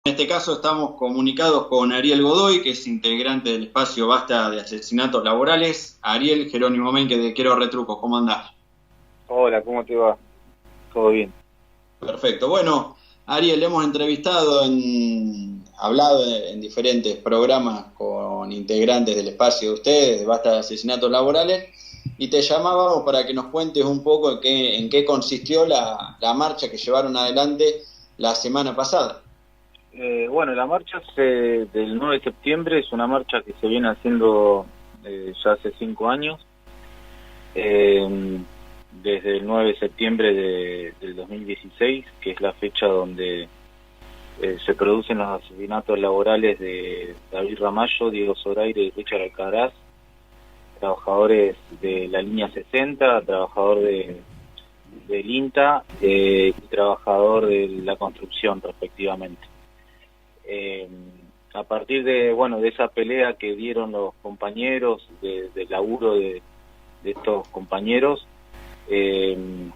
En este caso estamos comunicados con Ariel Godoy, que es integrante del espacio Basta de Asesinatos Laborales. Ariel, Jerónimo Menque de Quiero Retrucos, ¿cómo andás? Hola, ¿cómo te va? ¿Todo bien? Perfecto. Bueno, Ariel, hemos hablado en diferentes programas con integrantes del espacio de ustedes, de Basta de Asesinatos Laborales, y te llamábamos para que nos cuentes un poco en qué consistió la marcha que llevaron adelante la semana pasada. Bueno, la marcha del 9 de septiembre es una marcha que se viene haciendo ya hace 5 años, eh, desde el 9 de septiembre del 2016, que es la fecha donde se producen los asesinatos laborales de David Ramallo, Diego Zoraire y Richard Alcaraz, trabajadores de la línea 60, trabajador del INTA y trabajador de la construcción, respectivamente. A partir de esa pelea que dieron los compañeros del laburo de estos compañeros,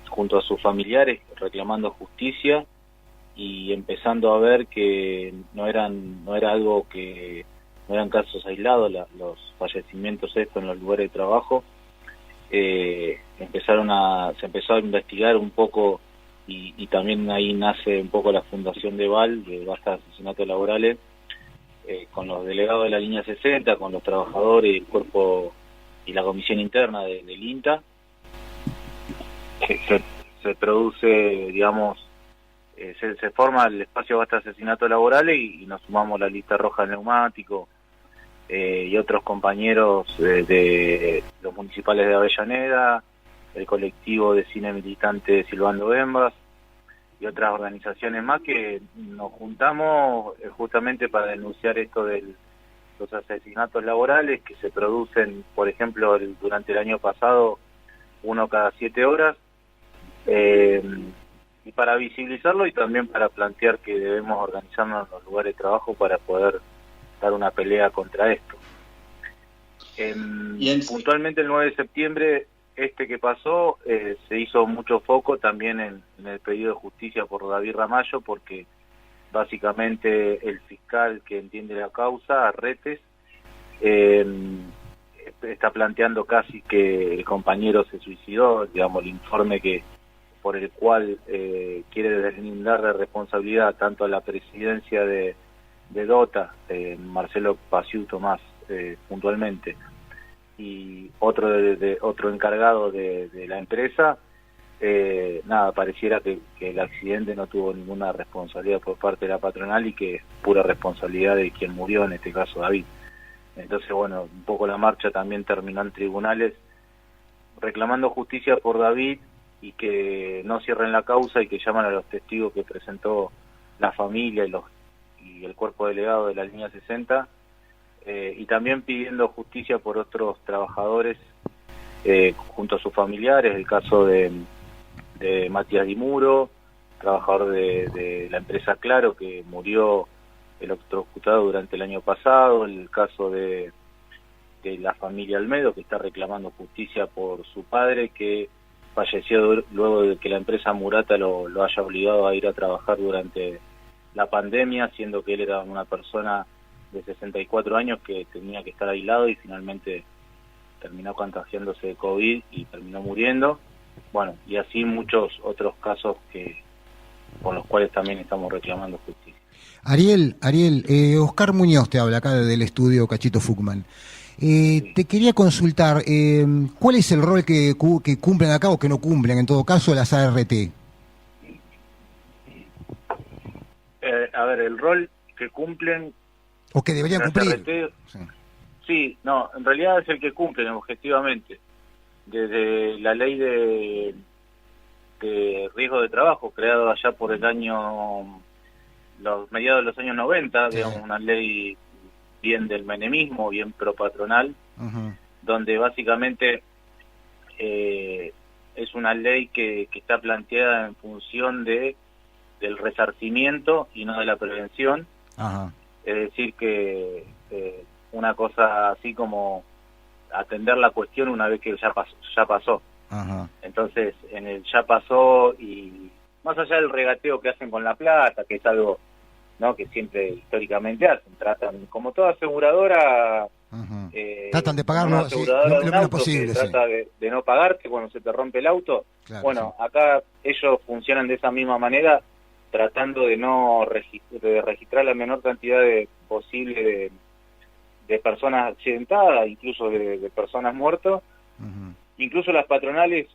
junto a sus familiares reclamando justicia y empezando a ver que no era algo que no eran casos aislados los fallecimientos estos en los lugares de trabajo. Se empezó a investigar un poco y también ahí nace un poco la fundación de VAL, de Basta de Asesinatos Laborales, con los delegados de la línea 60, con los trabajadores y el cuerpo y la comisión interna del INTA, que se produce, digamos, se forma el espacio Basta de Asesinatos Laborales y nos sumamos a la lista roja del neumático, y otros compañeros de los municipales de Avellaneda, el colectivo de cine militante Silvando Bembas y otras organizaciones más que nos juntamos justamente para denunciar esto de los asesinatos laborales que se producen, por ejemplo, durante el año pasado, uno cada 7 horas, y para visibilizarlo y también para plantear que debemos organizarnos en los lugares de trabajo para poder dar una pelea contra esto. Puntualmente el 9 de septiembre que pasó, se hizo mucho foco también en el pedido de justicia por David Ramallo, porque básicamente el fiscal que entiende la causa, Arretes, está planteando casi que el compañero se suicidó, digamos, el informe por el cual quiere deslindar de responsabilidad tanto a la presidencia de DOTA, Marcelo Pasiuto más puntualmente, y otro encargado de la empresa. Pareciera que el accidente no tuvo ninguna responsabilidad por parte de la patronal y que es pura responsabilidad de quien murió, en este caso David. Entonces, bueno, un poco la marcha también terminó en tribunales reclamando justicia por David y que no cierren la causa y que llaman a los testigos que presentó la familia y el cuerpo delegado de la línea 60, y también pidiendo justicia por otros trabajadores junto a sus familiares, el caso de Matías Di Muro, trabajador de la empresa Claro, que murió electrocutado durante el año pasado, el caso de la familia Almedo, que está reclamando justicia por su padre, que falleció luego de que la empresa Murata lo haya obligado a ir a trabajar durante la pandemia, siendo que él era una persona de 64 años que tenía que estar aislado y finalmente terminó contagiándose de COVID y terminó muriendo. Bueno, y así muchos otros casos con los cuales también estamos reclamando justicia. Ariel, Oscar Muñoz te habla acá del estudio Cachito Fuchman. Sí. Te quería consultar, ¿cuál es el rol que cumplen acá o que no cumplen, en todo caso, las ART? A ver, el rol que cumplen ¿O que deberían las cumplir? ART, sí, no, en realidad es el que cumplen objetivamente. Desde la ley de riesgo de trabajo, creado allá por los mediados de los años 90, Sí. digamos, una ley bien del menemismo, bien pro patronal, Uh-huh. donde básicamente es una ley que está planteada en función del resarcimiento y no de la prevención. Ajá. Es decir, que una cosa así como atender la cuestión una vez que ya pasó. Ajá. Entonces, en el ya pasó, y más allá del regateo que hacen con la plata, que es algo ¿no? Que siempre históricamente hacen, tratan, como toda aseguradora, tratan de pagar una lo aseguradora de un menos auto posible. que trata de no pagarte cuando se te rompe el auto. Claro, bueno, acá ellos funcionan de esa misma manera, tratando de no de registrar la menor cantidad posible de personas accidentadas, incluso de personas muertas. Incluso las patronales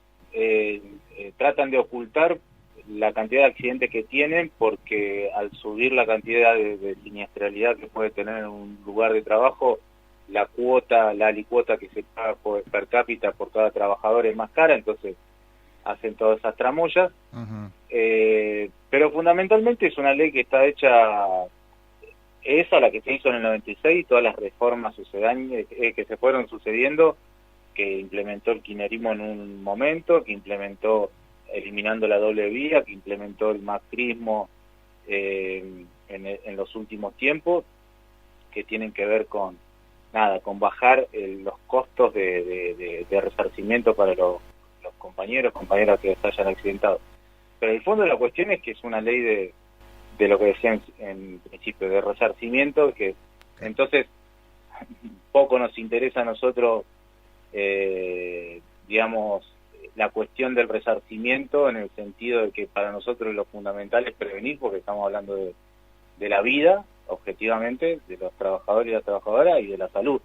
tratan de ocultar la cantidad de accidentes que tienen, porque al subir la cantidad de siniestralidad que puede tener en un lugar de trabajo, la alicuota que se paga per cápita por cada trabajador es más cara, entonces hacen todas esas tramoyas. Pero fundamentalmente es una ley que está hecha, esa la que se hizo en el 96, y todas las reformas sucedáneas que se fueron sucediendo, que implementó el kirchnerismo en un momento, que implementó eliminando la doble vía, que implementó el macrismo en los últimos tiempos, que tienen que ver con bajar los costos de resarcimiento para los compañeras que se hayan accidentado. Pero el fondo de la cuestión es que es una ley de lo que decían en principio, de resarcimiento, que entonces poco nos interesa a nosotros, digamos, la cuestión del resarcimiento, en el sentido de que para nosotros lo fundamental es prevenir, porque estamos hablando de la vida, objetivamente, de los trabajadores y las trabajadoras, y de la salud.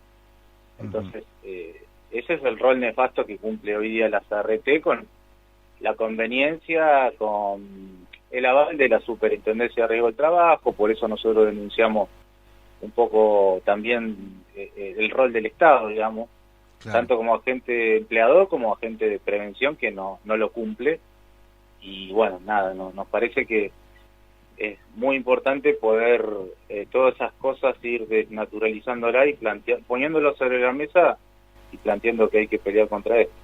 Entonces, ese es el rol nefasto que cumple hoy día la CRT, con la conveniencia, con el aval de la Superintendencia de Riesgo del Trabajo. Por eso nosotros denunciamos un poco también el rol del Estado, digamos, claro, tanto como agente empleador como agente de prevención, que no lo cumple. Y bueno, nos parece que es muy importante poder todas esas cosas ir desnaturalizándola y poniéndolo sobre la mesa y planteando que hay que pelear contra esto.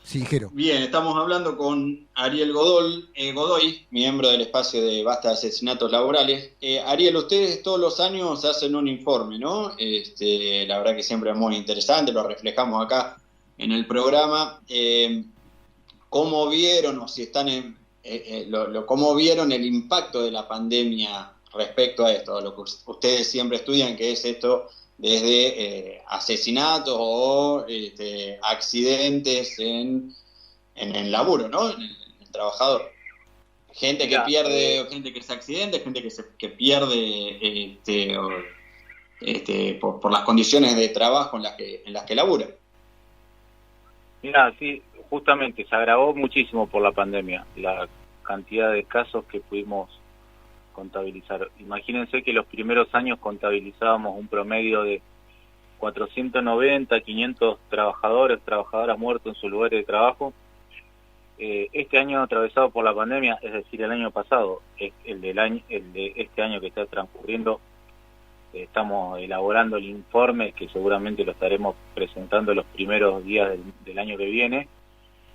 Sí, Jero. Bien, estamos hablando con Ariel Godoy, miembro del espacio de Basta de Asesinatos Laborales. Ariel, ustedes todos los años hacen un informe, ¿no? La verdad que siempre es muy interesante, lo reflejamos acá en el programa. ¿Cómo vieron, o si están cómo vieron el impacto de la pandemia respecto a esto, a lo que ustedes siempre estudian, que es esto desde asesinatos o accidentes en el laburo, ¿no? En el trabajador. Gente que pierde, gente que se accidente, gente que pierde por las condiciones de trabajo en las que labura. Mira, sí, justamente se agravó muchísimo por la pandemia la cantidad de casos que pudimos contabilizar. Imagínense que los primeros años contabilizábamos un promedio de 490, 500 trabajadoras muertos en sus lugares de trabajo. Este año atravesado por la pandemia, es decir, el año pasado, el de este año que está transcurriendo, estamos elaborando el informe, que seguramente lo estaremos presentando los primeros días del año que viene,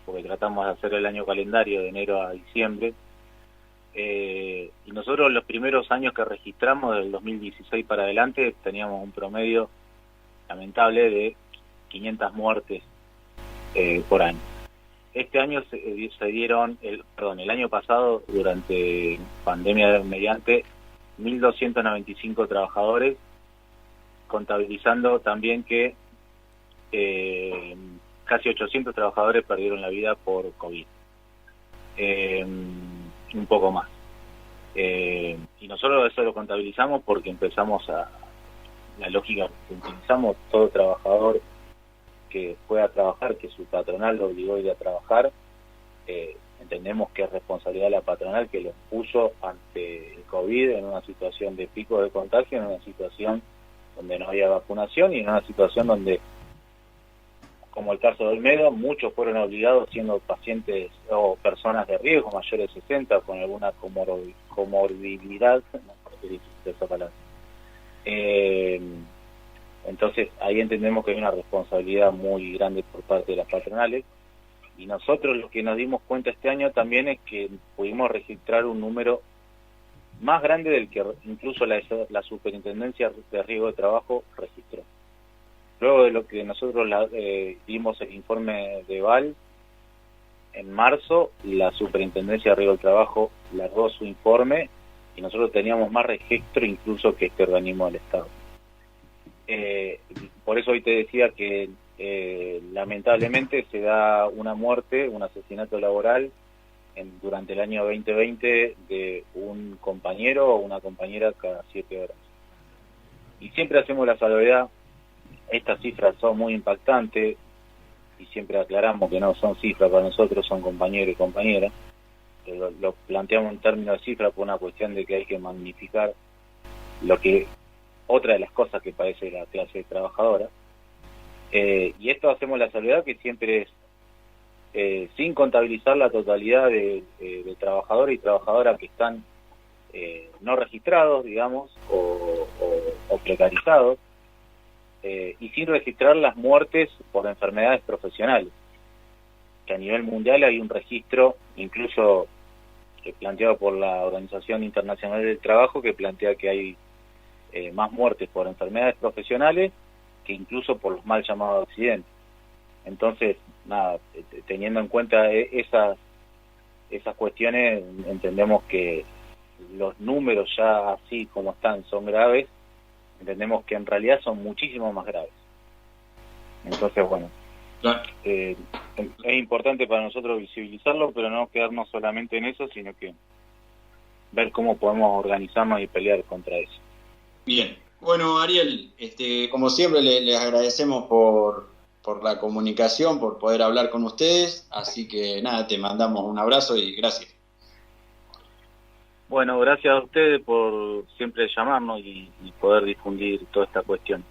porque tratamos de hacer el año calendario de enero a diciembre. Y nosotros los primeros años que registramos, del 2016 para adelante, teníamos un promedio lamentable de 500 muertes por año. Este año se dieron, el año pasado, durante pandemia mediante, 1.295 trabajadores, contabilizando también que casi 800 trabajadores perdieron la vida por COVID. Un poco más. Y nosotros eso lo contabilizamos porque empezamos la lógica que utilizamos: todo trabajador que fue a trabajar, que su patronal lo obligó a ir a trabajar, entendemos que es responsabilidad de la patronal, que lo puso ante el COVID en una situación de pico de contagio, en una situación donde no había vacunación y en una situación donde, como el caso de Olmedo, muchos fueron obligados siendo pacientes o personas de riesgo mayores de 60 con alguna comorbilidad, no sé si existe esa palabra. Entonces ahí entendemos que hay una responsabilidad muy grande por parte de las patronales, y nosotros lo que nos dimos cuenta este año también es que pudimos registrar un número más grande del que incluso la Superintendencia de Riesgo de Trabajo registró. Luego de lo que nosotros dimos el informe de VAL, en marzo la Superintendencia de Riesgo del Trabajo largó su informe y nosotros teníamos más registro incluso que este organismo del Estado. Por eso hoy te decía que lamentablemente se da una muerte, un asesinato laboral durante el año 2020 de un compañero o una compañera cada 7 horas. Y siempre hacemos la salvedad, estas cifras son muy impactantes, y siempre aclaramos que no son cifras para nosotros, son compañeros y compañeras. Lo planteamos en términos de cifras por una cuestión de que hay que magnificar otra de las cosas que padece la clase trabajadora. Y esto hacemos la salvedad que siempre es sin contabilizar la totalidad de trabajadores y trabajadoras que están no registrados, digamos, o precarizados, y sin registrar las muertes por enfermedades profesionales, que a nivel mundial hay un registro, incluso planteado por la Organización Internacional del Trabajo, que plantea que hay más muertes por enfermedades profesionales que incluso por los mal llamados accidentes. Entonces, nada, teniendo en cuenta esas cuestiones, entendemos que los números ya así como están son graves, entendemos que en realidad son muchísimo más graves. Entonces, bueno, Claro. es importante para nosotros visibilizarlo, pero no quedarnos solamente en eso, sino que ver cómo podemos organizarnos y pelear contra eso. Bien. Bueno, Ariel, como siempre les agradecemos por la comunicación, por poder hablar con ustedes, así que nada, te mandamos un abrazo y gracias. Bueno, gracias a ustedes por siempre llamarnos y poder difundir toda esta cuestión.